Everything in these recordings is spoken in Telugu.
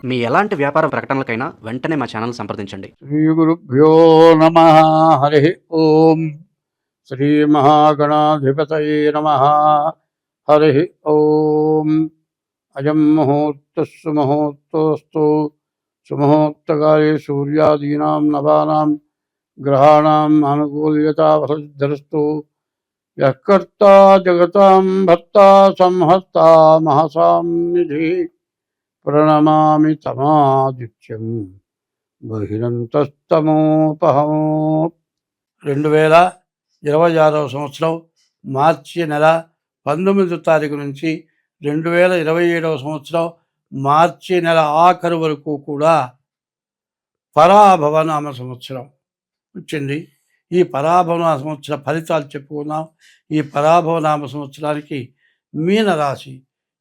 మీ ఎలాంటి వ్యాపార ప్రకటనలకైనా వెంటనే మా ఛానల్ సంప్రదించండి. శ్రీ గురుభ్యో నమ. హరి ఓం. శ్రీ మహాగణాధిపతయే నమ. హరి ఓం. అయం ముహూర్తస్సు ముహూర్తోస్తు. సుముహూర్తకాలే సూర్యాదీనాం నవానాం గ్రహాణాం అనుకూల్యతా వసుద్ధరస్తు. యః కర్తా జగతాం భర్తా సంహర్తా మహసాం నిధి. ప్రణమామి తమాదిత్యం బహిరంతస్తమోపహం. 2026 సంవత్సరం మార్చి నెల 19వ తారీఖు నుంచి 2027 సంవత్సరం మార్చి నెల ఆఖరు వరకు కూడా పరాభవనామ సంవత్సరం వచ్చింది. ఈ పరాభవనామ సంవత్సర ఫలితాలు చెప్పుకున్నాం. ఈ పరాభవనామ సంవత్సరానికి మీనరాశి,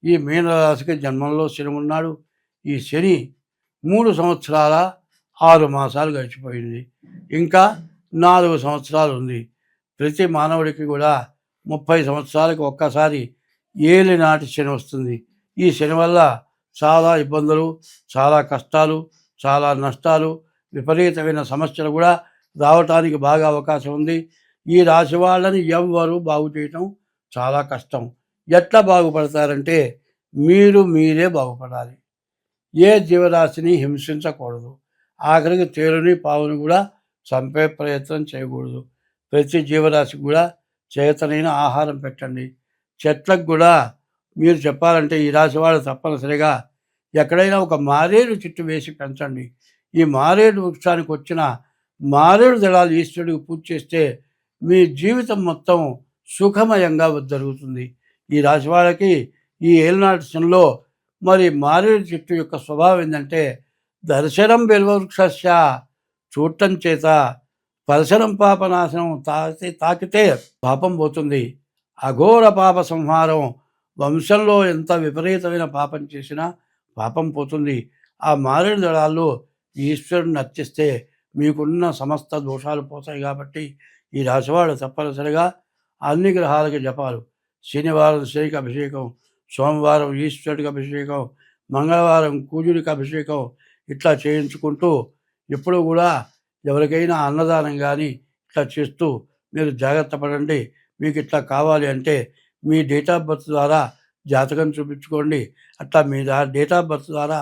ఈ మీనరాశికి జన్మంలో శని ఉన్నాడు. ఈ శని 3 సంవత్సరాల 6 మాసాలు గడిచిపోయింది. ఇంకా 4 సంవత్సరాలు ఉంది. ప్రతి మానవుడికి కూడా 30 సంవత్సరాలకు ఒక్కసారి ఏలినాటి శని వస్తుంది. ఈ శని వల్ల చాలా ఇబ్బందులు, చాలా కష్టాలు, చాలా నష్టాలు, విపరీతమైన సమస్యలు కూడా రావటానికి బాగా అవకాశం ఉంది. ఈ రాశి వాళ్ళని ఎవ్వరూ బాగు చేయటం చాలా కష్టం. ఎట్లా బాగుపడతారంటే మీరే బాగుపడాలి. ఏ జీవరాశిని హింసించకూడదు. ఆఖరికి తేలుని పావుని కూడా చంపే ప్రయత్నం చేయకూడదు. ప్రతి జీవరాశికి కూడా చేతనైన ఆహారం పెట్టండి. చెట్లకు కూడా మీరు చెప్పాలంటే ఈ రాశి వాళ్ళు తప్పనిసరిగా ఎక్కడైనా ఒక మారేడు చెట్టు వేసి పెంచండి. ఈ మారేడు వృక్షానికి వచ్చిన మారేడు దళాలు ఈశ్వరుడికి పూజ చేస్తే మీ జీవితం మొత్తం సుఖమయంగా జరుగుతుంది. ఈ రాశి వాళ్ళకి ఈ ఏలినాటి శనిలో మరి మారేడు చెట్టు యొక్క స్వభావం ఏంటంటే దర్శనం బిల్వవృక్షస్య, చూడటం చేత పరిసరం పాపనాశనం, తాకితే పాపం పోతుంది. అఘోర పాప సంహారం, వంశంలో ఎంత విపరీతమైన పాపం చేసినా పాపం పోతుంది. ఆ మారేడు దళాల్లో ఈశ్వరుని అర్చిస్తే మీకున్న సమస్త దోషాలు పోతాయి. కాబట్టి ఈ రాశివాడు తప్పనిసరిగా అన్ని గ్రహాలకి జపాలు, శనివారం శనికి అభిషేకం, సోమవారం ఈశ్వరుడికి అభిషేకం, మంగళవారం కూజుడికి అభిషేకం, ఇట్లా చేయించుకుంటూ ఎప్పుడు కూడా ఎవరికైనా అన్నదానం కానీ ఇట్లా చేస్తూ మీరు జాగ్రత్త పడండి. మీకు ఇట్లా కావాలి అంటే మీ డేట్ ఆఫ్ బర్త్ ద్వారా జాతకం చూపించుకోండి. అట్లా మీ డేట్ ఆఫ్ బర్త్ ద్వారా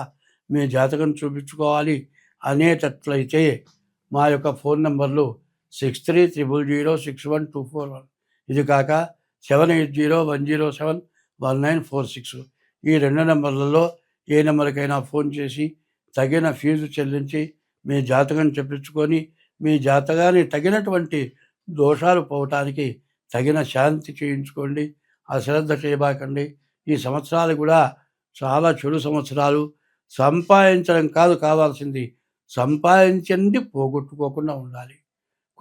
మీ జాతకం చూపించుకోవాలి అనేటట్లయితే మా యొక్క ఫోన్ నెంబర్లు 6300061241, ఇది కాక 7801071946. ఈ 2 నెంబర్లలో ఏ నెంబర్కైనా ఫోన్ చేసి తగిన ఫీజు చెల్లించి మీ జాతకం చెప్పించుకొని మీ జాతకాన్ని తగినటువంటి దోషాలు పోవటానికి తగిన శాంతి చేయించుకోండి. అశ్రద్ధ చేయబాకండి. ఈ సంవత్సరాలు కూడా చాలా చెడు సంవత్సరాలు. సంపాదించడం కాదు కావాల్సింది, సంపాదించింది పోగొట్టుకోకుండా ఉండాలి.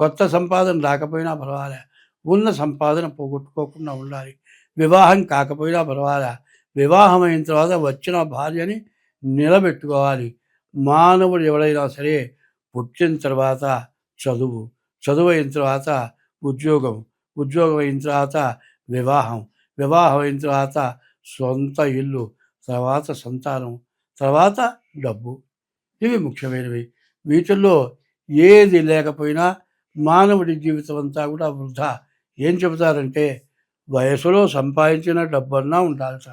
కొత్త సంపాదన రాకపోయినా పర్వాలే, ఉన్న సంపాదన పోగొట్టుకోకుండా ఉండాలి. వివాహం కాకపోయినా పర్వాలే, వివాహం అయిన తర్వాత వచ్చిన భార్యని నిలబెట్టుకోవాలి. మానవుడు ఎవడైనా సరే పుట్టిన తర్వాత చదువు, చదువు అయిన తర్వాత ఉద్యోగం, ఉద్యోగం అయిన తర్వాత వివాహం, వివాహం అయిన తర్వాత సొంత ఇల్లు, తర్వాత సంతానం, తర్వాత డబ్బు. ఇవి ముఖ్యమైనవి. వీటిల్లో ఏది లేకపోయినా మానవుడి జీవితం అంతా కూడా వృధా. ఏం చెబుతారంటే వయసులో సంపాదించిన డబ్బన్నా ఉండాలట,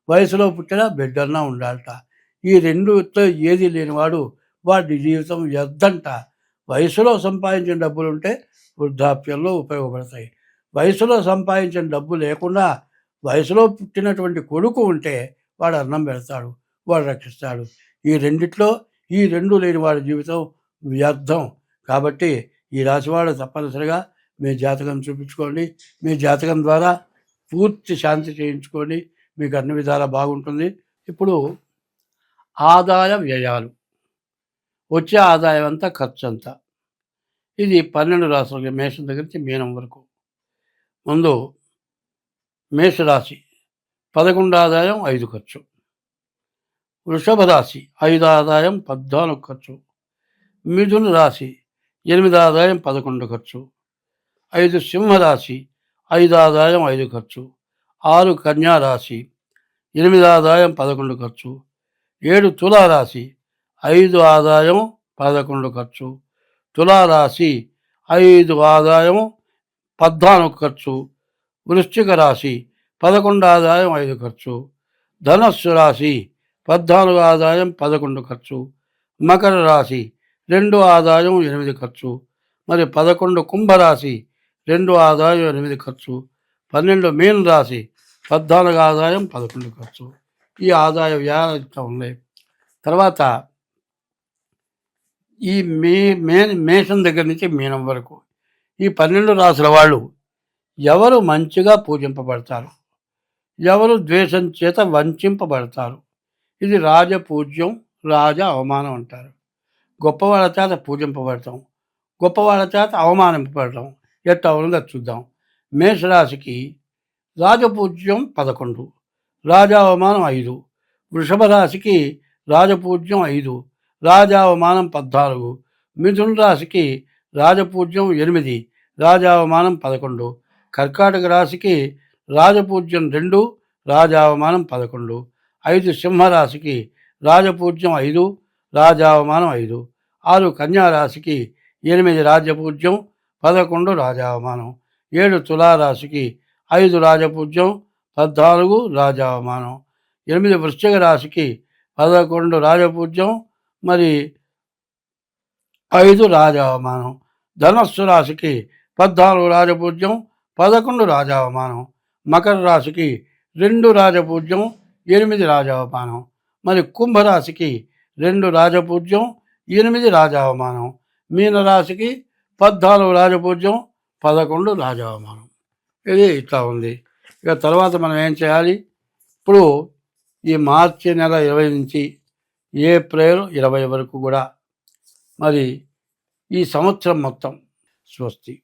వయసులో పుట్టిన బిడ్డన్నా ఉండాలట. ఈ రెండుతో ఏది లేనివాడు వాడి జీవితం వ్యర్థంట. వయసులో సంపాదించిన డబ్బులు ఉంటే వృద్ధాప్యంలో ఉపయోగపడతాయి. వయసులో సంపాదించిన డబ్బు లేకుండా వయసులో పుట్టినటువంటి కొడుకు ఉంటే వాడు అన్నం పెడతాడు, వాడు రక్షిస్తాడు. ఈ రెండిట్లో ఈ రెండు లేని వాడి జీవితం వ్యర్థం. కాబట్టి ఈ రాశివాడు తప్పనిసరిగా మీ జాతకం చూపించుకోండి. మీ జాతకం ద్వారా పూర్తి శాంతి చేయించుకోండి. మీకు అన్ని విధాలా బాగుంటుంది. ఇప్పుడు ఆదాయ వ్యయాలు, వచ్చే ఆదాయం అంతా ఖర్చు అంతా. ఇది 12 రాశులకి, మేషం దగ్గర నుంచి మీనం వరకు. ముందు మేషరాశి 11 ఆదాయం 5 ఖర్చు. వృషభ రాశి 5 ఆదాయం 14 ఖర్చు. మిథున రాశి 8 ఆదాయం 11 ఖర్చు. 5 సింహరాశి 5 ఆదాయం 5 ఖర్చు. 6 కన్యా రాశి 8 ఆదాయం 11 ఖర్చు. 7 తులారాశి 5 ఆదాయం 11 ఖర్చు. తులారాశి 5 ఆదాయం 14 ఖర్చు. వృశ్చిక రాశి 11 ఆదాయం 5 ఖర్చు. ధనస్సు రాశి 14 ఆదాయం 11 ఖర్చు. మకర రాశి 2 ఆదాయం 8 ఖర్చు. మరి 11 కుంభరాశి 2 ఆదాయం 8 ఖర్చు. 12 మీన రాశి 14 ఆదాయం 11 ఖర్చు. ఈ ఆదాయ వ్యయాలు ఇట్లా ఉన్నాయి. తర్వాత ఈ మేషం దగ్గర నుంచి మీనం వరకు ఈ 12 రాశుల వాళ్ళు ఎవరు మంచిగా పూజింపబడతారు, ఎవరు ద్వేషం చేత వంచింపబడతారు. ఇది రాజపూజ్యం, రాజ అవమానం అంటారు. గొప్పవాళ్ళ చేత పూజింపబడతాం, గొప్పవాళ్ళ చేత అవమానింపబడతాం. ఎట్లా ఉందో చూద్దాం. మేషరాశికి రాజపూజ్యం 11, రాజా అవమానం 5. వృషభ రాశికి రాజపూజ్యం 5, రాజా అవమానం 14. మిథున రాశికి రాజపూజ్యం 8, రాజా అవమానం 11. కర్కాటక రాశికి రాజపూజ్యం 2, రాజా అవమానం 11. 5 సింహరాశికి రాజపూజ్యం 5, రాజా అవమానం 5. 6 కన్యారాశికి 8 రాజపూజ్యం, 11 రాజా అవమానం. 7 తులారాశికి 5 రాజపూజ్యం, 14 రాజా అవమానం. 8 వృశ్చిక రాశికి 11 రాజపూజ్యం, మరి 5 రాజా అవమానం. ధనస్సు రాశికి 14 రాజపూజ్యం, 11 రాజా అవమానం. మకర రాశికి 2 రాజపూజ్యం, 8 రాజా అవమానం. మరి కుంభరాశికి 2 రాజపూజ్యం, 8 రాజా అవమానం. మీనరాశికి 14 రాజపూజ్యం, 11 రాజా అవమానం. ఇది ఇట్లా ఉంది. ఇక తర్వాత మనం ఏం చేయాలి? ఇప్పుడు ఈ మార్చి నెల 20 నుంచి ఏప్రిల్ 20 వరకు కూడా మరి ఈ సంవత్సరం మొత్తం స్వస్తి.